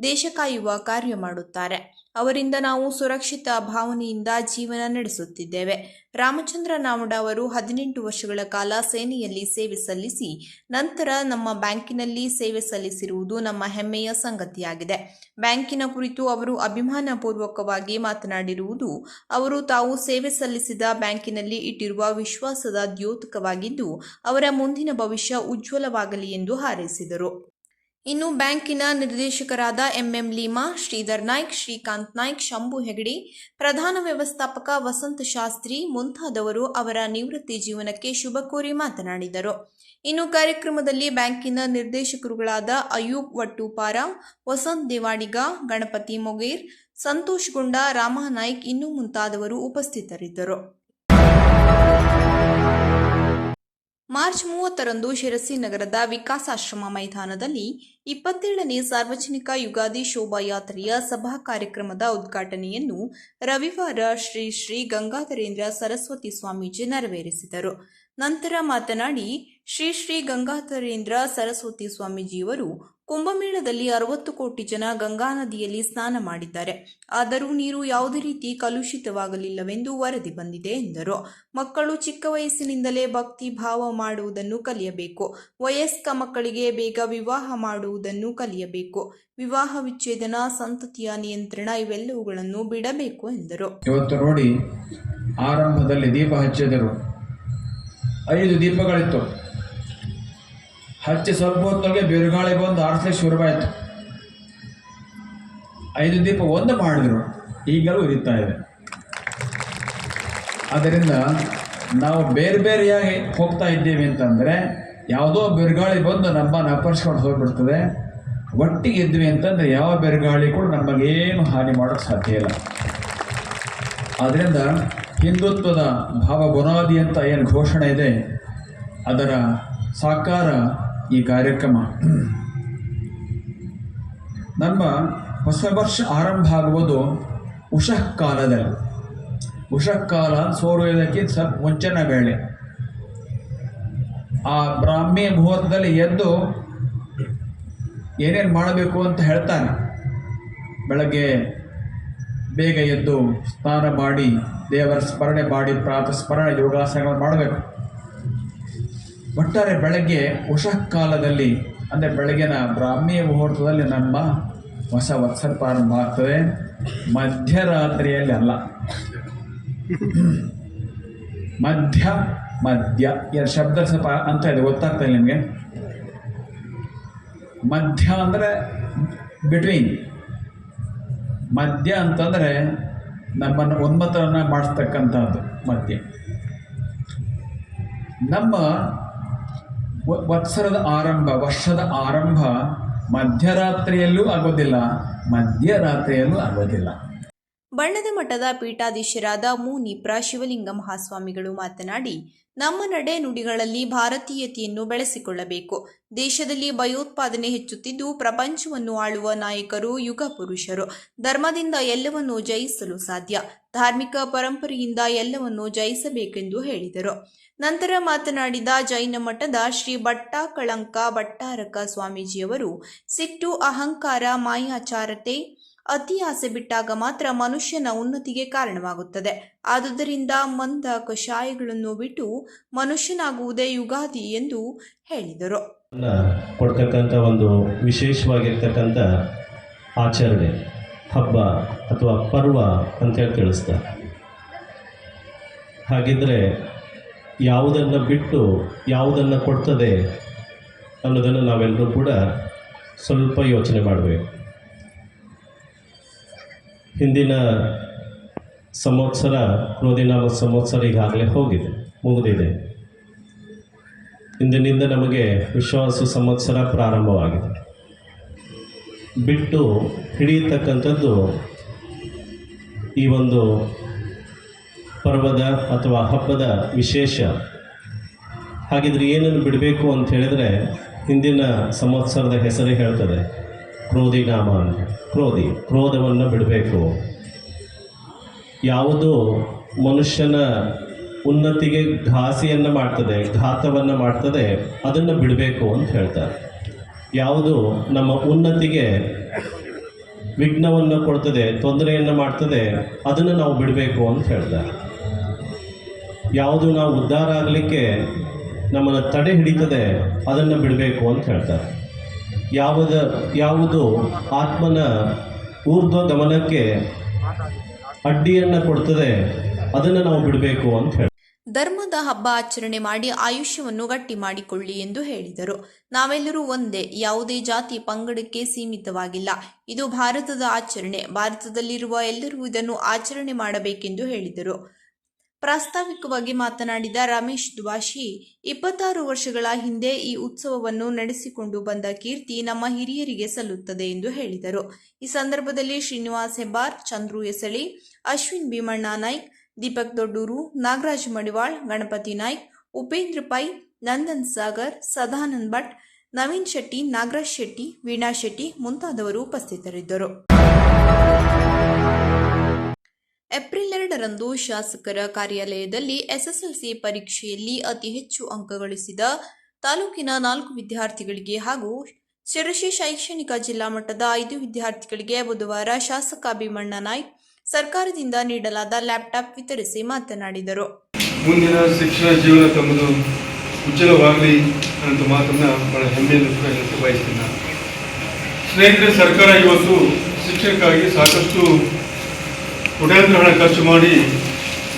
ದೇಶ ಕಾಯುವ ಕಾರ್ಯ ಮಾಡುತ್ತಾರೆ. ಅವರಿಂದ ನಾವು ಸುರಕ್ಷಿತ ಭಾವನೆಯಿಂದ ಜೀವನ ನಡೆಸುತ್ತಿದ್ದೇವೆ. ರಾಮಚಂದ್ರ ನಾಮಡ ಅವರು 18 ವರ್ಷಗಳ ಕಾಲ ಸೇನೆಯಲ್ಲಿ ಸೇವೆ ಸಲ್ಲಿಸಿ ನಂತರ ನಮ್ಮ ಬ್ಯಾಂಕಿನಲ್ಲಿ ಸೇವೆ ಸಲ್ಲಿಸಿರುವುದು ನಮ್ಮ ಹೆಮ್ಮೆಯ ಸಂಗತಿಯಾಗಿದೆ. ಬ್ಯಾಂಕಿನ ಕುರಿತು ಅವರು ಅಭಿಮಾನಪೂರ್ವಕವಾಗಿ ಮಾತನಾಡಿರುವುದು ಅವರು ತಾವು ಸೇವೆ ಸಲ್ಲಿಸಿದ ಬ್ಯಾಂಕಿನಲ್ಲಿ ಇಟ್ಟಿರುವ ವಿಶ್ವಾಸದ ದ್ಯೋತಕವಾಗಿದ್ದು ಅವರ ಮುಂದಿನ ಭವಿಷ್ಯ ಉಜ್ವಲವಾಗಲಿ ಎಂದು ಹಾರೈಸಿದರು. ಇನ್ನು ಬ್ಯಾಂಕಿನ ನಿರ್ದೇಶಕರಾದ ಎಂಎಂ ಲೀಮಾ, ಶ್ರೀಧರ್ ನಾಯ್ಕ್, ಶ್ರೀಕಾಂತ್ ನಾಯ್ಕ್, ಶಂಭು ಹೆಗಡೆ, ಪ್ರಧಾನ ವ್ಯವಸ್ಥಾಪಕ ವಸಂತ ಶಾಸ್ತ್ರಿ ಮುಂತಾದವರು ಅವರ ನಿವೃತ್ತಿ ಜೀವನಕ್ಕೆ ಶುಭ ಕೋರಿ ಮಾತನಾಡಿದರು. ಇನ್ನು ಕಾರ್ಯಕ್ರಮದಲ್ಲಿ ಬ್ಯಾಂಕಿನ ನಿರ್ದೇಶಕರುಗಳಾದ ಅಯೂಬ್ ವಟ್ಟುಪಾರ, ವಸಂತ್ ದೇವಾಡಿಗ, ಗಣಪತಿ ಮೊಗೇರ್, ಸಂತೋಷ್ ಗುಂಡ, ರಾಮ ನಾಯ್ಕ್ ಇನ್ನೂ ಮುಂತಾದವರು ಉಪಸ್ಥಿತರಿದ್ದರು. ಮಾರ್ಚ್ 30ರಂದು ಶಿರಸಿ ನಗರದ ವಿಕಾಸಾಶ್ರಮ ಮೈದಾನದಲ್ಲಿ 27ನೇ ಸಾರ್ವಜನಿಕ ಯುಗಾದಿ ಶೋಭಾಯಾತ್ರೆಯ ಸಭಾ ಕಾರ್ಯಕ್ರಮದ ಉದ್ಘಾಟನೆಯನ್ನು ರವಿವಾರ ಶ್ರೀ ಶ್ರೀ ಗಂಗಾಧರೇಂದ್ರ ಸರಸ್ವತಿ ಸ್ವಾಮೀಜಿ ನೆರವೇರಿಸಿದರು. ನಂತರ ಮಾತನಾಡಿ ಶ್ರೀ ಶ್ರೀ ಗಂಗಾಧರೇಂದ್ರ ಸರಸ್ವತಿ ಸ್ವಾಮೀಜಿಯವರು ಕುಂಭಮೇಳದಲ್ಲಿ 60 ಕೋಟಿ ಜನ ಗಂಗಾ ನದಿಯಲ್ಲಿ ಸ್ನಾನ ಮಾಡಿದ್ದಾರೆ. ಆದರೂ ನೀರು ಯಾವುದೇ ರೀತಿ ಕಲುಷಿತವಾಗಲಿಲ್ಲವೆಂದು ವರದಿ ಬಂದಿದೆ ಎಂದರು. ಮಕ್ಕಳು ಚಿಕ್ಕ ವಯಸ್ಸಿನಿಂದಲೇ ಭಕ್ತಿ ಭಾವ ಮಾಡುವುದನ್ನು ಕಲಿಯಬೇಕು. ವಯಸ್ಕ ಮಕ್ಕಳಿಗೆ ಬೇಗ ವಿವಾಹ ಮಾಡುವುದನ್ನು ಕಲಿಯಬೇಕು. ವಿವಾಹ ವಿಚ್ಛೇದನ, ಸಂತತಿಯ ನಿಯಂತ್ರಣ ಇವೆಲ್ಲವುಗಳನ್ನು ಬಿಡಬೇಕು ಎಂದರು. ಇವತ್ತು ನೋಡಿ, ಆರಂಭದಲ್ಲಿ ದೀಪ ಹಚ್ಚಿದರು. 5 ದೀಪಗಳಿತ್ತು. ಹಚ್ಚಿ ಸ್ವಲ್ಪ ಹೊತ್ತೊಳಗೆ ಬಿರುಗಾಳಿ ಬಂದು ಆರಿಸಲಿಕ್ಕೆ ಶುರುವಾಯಿತು. 5 ದೀಪ ಒಂದು ಮಾಡಿದ್ರು, ಈಗಲೂ ಉರಿತಾ ಇದೆ. ಆದ್ದರಿಂದ ನಾವು ಬೇರೆ ಬೇರೆಯಾಗಿ ಹೋಗ್ತಾ ಇದ್ದೀವಿ ಅಂತಂದರೆ ಯಾವುದೋ ಬಿರುಗಾಳಿ ಬಂದು ನಮ್ಮನ್ನು ಅಪಹರಿಸ್ಕೊಂಡು ಹೋಗಿಬಿಡ್ತದೆ. ಒಟ್ಟಿಗೆ ಇದ್ವಿ ಅಂತಂದರೆ ಯಾವ ಬಿರುಗಾಳಿ ಕೂಡ ನಮಗೇನು ಹಾನಿ ಮಾಡೋಕ್ಕೆ ಸಾಧ್ಯ ಇಲ್ಲ. ಆದ್ದರಿಂದ ಹಿಂದುತ್ವದ ಭಾವ ಬುನಾದಿ ಅಂತ ಏನು ಘೋಷಣೆ ಇದೆ, ಅದರ ಸಾಕಾರ ಈ ಕಾರ್ಯಕ್ರಮ. ನಮ್ಮ ಹೊಸ ವರ್ಷ ಆರಂಭ ಆಗುವುದು ಉಷಃ ಕಾಲದಲ್ಲಿ. ಉಷಃ ಕಾಲ ಸೂರ್ಯೋದಯಕ್ಕಿಂತ ಸ್ವಲ್ಪ ಮುಂಚಿನ ವೇಳೆ. ಆ ಬ್ರಾಹ್ಮಿ ಮುಹೂರ್ತದಲ್ಲಿ ಎದ್ದು ಏನೇನು ಮಾಡಬೇಕು ಅಂತ ಹೇಳ್ತಾನೆ. ಬೆಳಗ್ಗೆ ಬೇಗ ಎದ್ದು ಸ್ನಾನ ಮಾಡಿ ದೇವರ ಸ್ಮರಣೆ ಮಾಡಿ ಪ್ರಾತಃ ಸ್ಮರಣೆ ಯೋಗಾಸನಗಳು ಮಾಡಬೇಕು. ಒಟ್ಟಾರೆ ಬೆಳಗ್ಗೆ ಉಷಃ ಕಾಲದಲ್ಲಿ ಅಂದರೆ ಬೆಳಗಿನ ಬ್ರಾಹ್ಮಿ ಮುಹೂರ್ತದಲ್ಲಿ ನಮ್ಮ ಹೊಸ ವತ್ಸರ ಪ್ರಾರಂಭ ಆಗ್ತದೆ. ಮಧ್ಯರಾತ್ರಿಯಲ್ಲಿ ಅಲ್ಲ. ಮಧ್ಯ ಎರಡು ಶಬ್ದ ಸ್ವಲ್ಪ ಅಂತ ಇದೆ, ಗೊತ್ತಾಗ್ತಾ ಇಲ್ಲ ನಿಮಗೆ. ಮಧ್ಯ ಅಂದರೆ ಬಿಟ್ವೀನ್. ಮಧ್ಯ ಅಂತಂದರೆ ನಮ್ಮನ್ನು ಉನ್ಮತ್ತವನ್ನು ಮಾಡಿಸ್ತಕ್ಕಂಥದ್ದು ಮಧ್ಯ. ನಮ್ಮ ವತ್ಸರದ ಆರಂಭ, ವರ್ಷದ ಆರಂಭ ಮಧ್ಯರಾತ್ರಿಯಲ್ಲೂ ಆಗೋದಿಲ್ಲ, ಮಧ್ಯರಾತ್ರಿಯಲ್ಲೂ ಆಗೋದಿಲ್ಲ. ಬಣ್ಣದ ಮಠದ ಪೀಠಾಧೀಶರಾದ ಮುನಿಪ್ರ ಶಿವಲಿಂಗ ಮಹಾಸ್ವಾಮಿಗಳು ಮಾತನಾಡಿ, ನಮ್ಮ ನಡೆ ನುಡಿಗಳಲ್ಲಿ ಭಾರತೀಯತೆಯನ್ನು ಬೆಳೆಸಿಕೊಳ್ಳಬೇಕು. ದೇಶದಲ್ಲಿ ಭಯೋತ್ಪಾದನೆ ಹೆಚ್ಚುತ್ತಿದ್ದು ಪ್ರಪಂಚವನ್ನು ಆಳುವ ನಾಯಕರು ಯುಗ ಪುರುಷರು. ಧರ್ಮದಿಂದ ಎಲ್ಲವನ್ನೂ ಜಯಿಸಲು ಸಾಧ್ಯ. ಧಾರ್ಮಿಕ ಪರಂಪರೆಯಿಂದ ಎಲ್ಲವನ್ನೂ ಜಯಿಸಬೇಕೆಂದು ಹೇಳಿದರು. ನಂತರ ಮಾತನಾಡಿದ ಜೈನ ಮಠದ ಶ್ರೀ ಭಟ್ಟಾಕಳಂಕ ಭಟ್ಟಾರಕ ಸ್ವಾಮೀಜಿಯವರು, ಸಿಟ್ಟು, ಅಹಂಕಾರ, ಮಾಯಾಚಾರತೆ, ಅತಿ ಆಸೆ ಬಿಟ್ಟಾಗ ಮಾತ್ರ ಮನುಷ್ಯನ ಉನ್ನತಿಗೆ ಕಾರಣವಾಗುತ್ತದೆ. ಆದುದರಿಂದ ಮಂದ ಕಷಾಯಗಳನ್ನು ಬಿಟ್ಟು ಮನುಷ್ಯನಾಗುವುದೇ ಯುಗಾದಿ ಎಂದು ಹೇಳಿದರು. ಕೊಡ್ತಕ್ಕಂಥ ಒಂದು ವಿಶೇಷವಾಗಿರ್ತಕ್ಕಂಥ ಆಚರಣೆ, ಹಬ್ಬ ಅಥವಾ ಪರ್ವ ಅಂತೇಳಿ ತಿಳಿಸ್ತಾರೆ. ಹಾಗಿದ್ದರೆ ಯಾವುದನ್ನು ಬಿಟ್ಟು ಯಾವುದನ್ನು ಕೊಡ್ತದೆ ಅನ್ನೋದನ್ನು ನಾವೆಲ್ಲರೂ ಕೂಡ ಸ್ವಲ್ಪ ಯೋಚನೆ ಮಾಡಬೇಕು. ಹಿಂದಿನ ಸಂವತ್ಸರ, ಕ್ರೋಧಿನಾಮ ಸಂವತ್ಸರ ಈಗಾಗಲೇ ಮುಗಿದಿದೆ. ಇಂದಿನಿಂದ ನಮಗೆ ವಿಶ್ವಾಸ ಸಂವತ್ಸರ ಪ್ರಾರಂಭವಾಗಿದೆ. ಬಿಟ್ಟು ಹಿಡಿಯತಕ್ಕಂಥದ್ದು ಈ ಒಂದು ಪರ್ವದ ಅಥವಾ ಹಬ್ಬದ ವಿಶೇಷ. ಹಾಗಿದ್ರೆ ಏನನ್ನು ಬಿಡಬೇಕು ಅಂತ ಹೇಳಿದರೆ, ಹಿಂದಿನ ಸಂವತ್ಸರದ ಹೆಸರೇ ಹೇಳ್ತದೆ, ಕ್ರೋಧಿನಾಮ ಅಂತ. ಕ್ರೋಧವನ್ನು ಬಿಡಬೇಕು. ಯಾವುದು ಮನುಷ್ಯನ ಉನ್ನತಿಗೆ ಘಾಸಿಯನ್ನು ಮಾಡ್ತದೆ, ಘಾತವನ್ನು ಮಾಡ್ತದೆ, ಅದನ್ನು ಬಿಡಬೇಕು ಅಂತ ಹೇಳ್ತಾರೆ. ಯಾವುದು ನಮ್ಮ ಉನ್ನತಿಗೆ ವಿಘ್ನವನ್ನು ಕೊಡ್ತದೆ, ತೊಂದರೆಯನ್ನು ಮಾಡ್ತದೆ, ಅದನ್ನು ನಾವು ಬಿಡಬೇಕು ಅಂತ ಹೇಳ್ತಾರೆ. ಯಾವುದು ನಾವು ಉದ್ಧಾರ ಆಗಲಿಕ್ಕೆ ನಮ್ಮನ್ನು ತಡೆ ಹಿಡಿತದೆ, ಅದನ್ನು ಬಿಡಬೇಕು ಅಂತ ಹೇಳ್ತಾರೆ. ಯಾವುದು ಆತ್ಮನ ಊರ್ಧ್ವ ಗಮನಕ್ಕೆ ಅಡ್ಡಿಯನ್ನು ಕೊಡ್ತದೆ, ಅದನ್ನು ನಾವು ಬಿಡಬೇಕು ಅಂತ ಹೇಳಿ. ಧರ್ಮದ ಹಬ್ಬ ಆಚರಣೆ ಮಾಡಿ ಆಯುಷ್ಯವನ್ನು ಗಟ್ಟಿ ಮಾಡಿಕೊಳ್ಳಿ ಎಂದು ಹೇಳಿದರು. ನಾವೆಲ್ಲರೂ ಒಂದೇ, ಯಾವುದೇ ಜಾತಿ ಪಂಗಡಕ್ಕೆ ಸೀಮಿತವಾಗಿಲ್ಲ. ಇದು ಭಾರತದ ಆಚರಣೆ. ಭಾರತದಲ್ಲಿರುವ ಎಲ್ಲರೂ ಇದನ್ನು ಆಚರಣೆ ಮಾಡಬೇಕೆಂದು ಹೇಳಿದರು. ಪ್ರಾಸ್ತಾವಿಕವಾಗಿ ಮಾತನಾಡಿದ ರಮೇಶ್ ದ್ವಾಶಿ, 26 ವರ್ಷಗಳ ಹಿಂದೆ ಈ ಉತ್ಸವವನ್ನು ನಡೆಸಿಕೊಂಡು ಬಂದ ಕೀರ್ತಿ ನಮ್ಮ ಹಿರಿಯರಿಗೆ ಸಲ್ಲುತ್ತದೆ ಎಂದು ಹೇಳಿದರು. ಈ ಸಂದರ್ಭದಲ್ಲಿ ಶ್ರೀನಿವಾಸ್ ಹೆಬ್ಬಾರ್, ಚಂದ್ರು ಎಸಳಿ, ಅಶ್ವಿನ್ ಭೀಮಣ್ಣ ನಾಯ್ಕ್, ದೀಪಕ್ ದೊಡ್ಡೂರು, ನಾಗರಾಜ್ ಮಡಿವಾಳ್, ಗಣಪತಿ ನಾಯ್ಕ್, ಉಪೇಂದ್ರ ಪೈ, ನಂದನ್ ಸಾಗರ್, ಸದಾನಂದ್ ಭಟ್, ನವೀನ್ ಶೆಟ್ಟಿ, ನಾಗರಾಜ್ ಶೆಟ್ಟಿ, ವೀಣಾ ಶೆಟ್ಟಿ ಮುಂತಾದವರು ಉಪಸ್ಥಿತರಿದ್ದರು. ಏಪ್ರಿಲ್ 2ರಂದು ಶಾಸಕರ ಕಾರ್ಯಾಲಯದಲ್ಲಿ ಎಸ್ಎಸ್ಎಲ್ಸಿ ಪರೀಕ್ಷೆಯಲ್ಲಿ ಅತಿ ಹೆಚ್ಚು ಅಂಕ ಗಳಿಸಿದ ತಾಲೂಕಿನ 4 ವಿದ್ಯಾರ್ಥಿಗಳಿಗೆ ಹಾಗೂ ಶಿರಸಿ ಶೈಕ್ಷಣಿಕ ಜಿಲ್ಲಾ ಮಟ್ಟದ 5 ವಿದ್ಯಾರ್ಥಿಗಳಿಗೆ ಬುಧವಾರ ಶಾಸಕ ಭೀಮಣ್ಣ ನಾಯ್ಕ್ ಸರ್ಕಾರದಿಂದ ನೀಡಲಾದ ಲ್ಯಾಪ್ಟಾಪ್ ವಿತರಿಸಿ ಮಾತನಾಡಿದರು. ಮುಂದಿನ ಶಿಕ್ಷಣ ಜೀವನ ತಮ್ಮದು ಉಜ್ವಲವಾಗಲಿ ಅನ್ನೋ ಮಾತನ್ನು ಬಹಳ ಹೆಮ್ಮೆಯಿಂದ ಕೂಡ ಹೇಳಕ್ಕೆ ಬಯಸ್ತೀನಿ ನಾನು. ಸ್ನೇಹಿತರೆ, ಸರ್ಕಾರ ಇವತ್ತು ಶಿಕ್ಷಣಕ್ಕಾಗಿ ಸಾಕಷ್ಟು ಕೋಟ್ಯಾಂತರ ಹಣ ಖರ್ಚು ಮಾಡಿ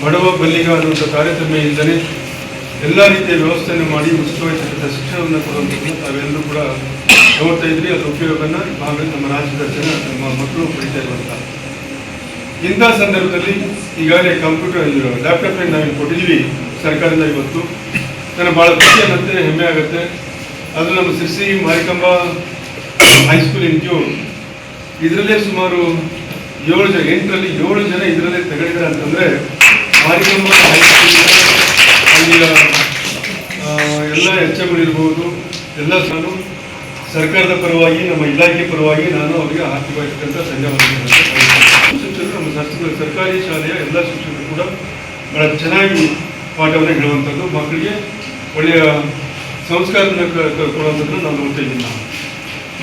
ಬಡವ ಬಲ್ಲಿಗ ಅನ್ನುವಂಥ ತಾರತಮ್ಯ ಇಲ್ಲದೆ ಎಲ್ಲ ರೀತಿಯ ವ್ಯವಸ್ಥೆಯನ್ನು ಮಾಡಿ ಉಚಿತವಾಗಿರ್ತಕ್ಕಂಥ ಶಿಕ್ಷಣವನ್ನು ಕೊಡುವಂಥದ್ದು ತಾವೆಲ್ಲರೂ ಕೂಡ ನೋಡ್ತಾ ಇದ್ರಿ. ಅದರ ಉಪಯೋಗವನ್ನು ಭಾಗ ನಮ್ಮ ರಾಜ್ಯದ ಜನ, ನಮ್ಮ ಮಕ್ಕಳು ಪಡಿತಾ ಇರುವಂಥ ಇಂಥ ಸಂದರ್ಭದಲ್ಲಿ ಈಗಾಗಲೇ ಕಂಪ್ಯೂಟರ್ ಲ್ಯಾಪ್ಟಾಪ್ ನಾವು ಕೊಟ್ಟಿದ್ದೀವಿ ಸರ್ಕಾರದಿಂದ. ಇವತ್ತು ನನಗೆ ಭಾಳ ಖುಷಿ ಅನ್ನತ್ತೆ, ಹೆಮ್ಮೆ ಆಗುತ್ತೆ. ಅದು ನಮ್ಮ ಶಿರ್ಸಿ ಮಾರಿಕಂಬ ಹೈಸ್ಕೂಲ್ ಇನ್ಕ್ಯೂಬ್ ಇದರಲ್ಲೇ ಸುಮಾರು 8ರಲ್ಲಿ 7 ಜನ ಇದರಲ್ಲೇ ತಗೊಂಡಿದ್ದಾರೆ ಅಂತಂದರೆ ಮಾರಿಕಂಬ ಹೈಸ್ಕೂಲಿನ ಅಲ್ಲಿಯ ಎಲ್ಲ ಎಚ್ಎಂಗಳಿರ್ಬೋದು ಎಲ್ಲ ನಾನು ಸರ್ಕಾರದ ಪರವಾಗಿ, ನಮ್ಮ ಇಲಾಖೆ ಪರವಾಗಿ ನಾನು ಅವರಿಗೆ ಆರ್ಥಿಕವಾಗಿರ್ತಕ್ಕಂಥ ಧನ್ಯವಾದಗಳನ್ನು ಶಿಕ್ಷಕರು, ನಮ್ಮ ಸರ್ಕಾರಿ ಶಾಲೆಯ ಎಲ್ಲ ಶಿಕ್ಷಕರು ಕೂಡ ಭಾಳ ಚೆನ್ನಾಗಿ ಪಾಠವನ್ನು ಹೇಳುವಂಥದ್ದು, ಮಕ್ಕಳಿಗೆ ಒಳ್ಳೆಯ ಸಂಸ್ಕಾರವನ್ನು ಕೊಡುವಂಥದ್ದನ್ನು ನಾನು ನೋಡ್ತಾ ಇದ್ದೀನಿ.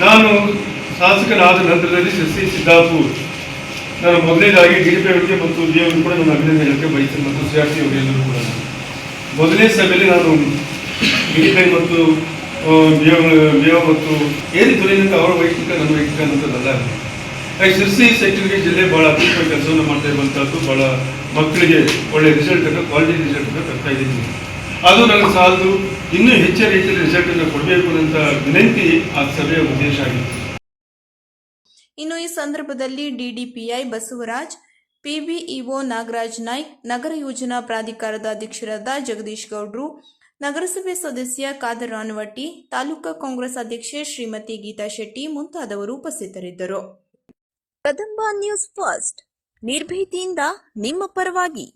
ನಾನು ಶಾಸಕನಾದ ನಂತರದಲ್ಲಿ ಶಿರ್ಸಿ ಸಿದ್ದಾಪುರ್ ನಾನು ಮೊದಲನೇದಾಗಿ DDP ಅವರಿಗೆ ಮತ್ತು DO ಅವರಿಗೆ ಕೂಡ ನಾನು ಅಭಿನಂದನೆ ಹೇಳಕ್ಕೆ ಬಯಸ್ತೇನೆ, ಮತ್ತು CRC ಅವರೆಲ್ಲರೂ ಕೂಡ. ಮೊದಲನೇ ಸಭೆಯಲ್ಲಿ ನಾನು DDP ಮತ್ತು DO ಮತ್ತು ಏನು ಧ್ವನಿಯಿಂದ ಅವರ ವೈಯಕ್ತಿಕ ನನ್ನ ವೈಯಕ್ತಿಕ ಅನ್ನೋದಲ್ಲ. ಶಿರ್ಸಿ ಸೆಕ್ಟರ್ಗೆ ಜಿಲ್ಲೆ ಭಾಳ ಅತ್ಯುತ್ತಮ ಕೆಲಸವನ್ನು ಮಾಡ್ತಾ ಇರುವಂಥದ್ದು, ಭಾಳ ಮಕ್ಕಳಿಗೆ ಒಳ್ಳೆಯ ರಿಸಲ್ಟ್ ಕ್ವಾಲಿಟಿ ರಿಸಲ್ಟ್ ತರ್ತಾ ಇದ್ದೀನಿ. ಅದು ನನಗೆ ಸಾಲದು, ಇನ್ನೂ ಹೆಚ್ಚಿನ ರೀತಿಯಲ್ಲಿ ರಿಸಲ್ಟನ್ನು ಕೊಡಬೇಕು ಅನ್ನೋಂಥ ವಿನಂತಿ ಆ ಸಭೆಯ ಉದ್ದೇಶ ಆಗಿತ್ತು. ಇನ್ನು ಈ ಸಂದರ್ಭದಲ್ಲಿ DDPI ಬಸವರಾಜ್, PBEO ನಾಗರಾಜ್ ನಾಯ್ಕ್, ನಗರ ಯೋಜನಾ ಪ್ರಾಧಿಕಾರದ ಅಧ್ಯಕ್ಷರಾದ ಜಗದೀಶ್ ಗೌಡ್ರು, ನಗರಸಭೆ ಸದಸ್ಯ ಖಾದರ್ ರಾನವಟ್ಟಿ, ತಾಲೂಕಾ ಕಾಂಗ್ರೆಸ್ ಅಧ್ಯಕ್ಷೆ ಶ್ರೀಮತಿ ಗೀತಾ ಶೆಟ್ಟಿ ಮುಂತಾದವರು ಉಪಸ್ಥಿತರಿದ್ದರು. ಕದಂಬ ನ್ಯೂಸ್ ಫಸ್ಟ್, ನಿರ್ಭೀತಿಯಿಂದ ನಿಮ್ಮ ಪರವಾಗಿ.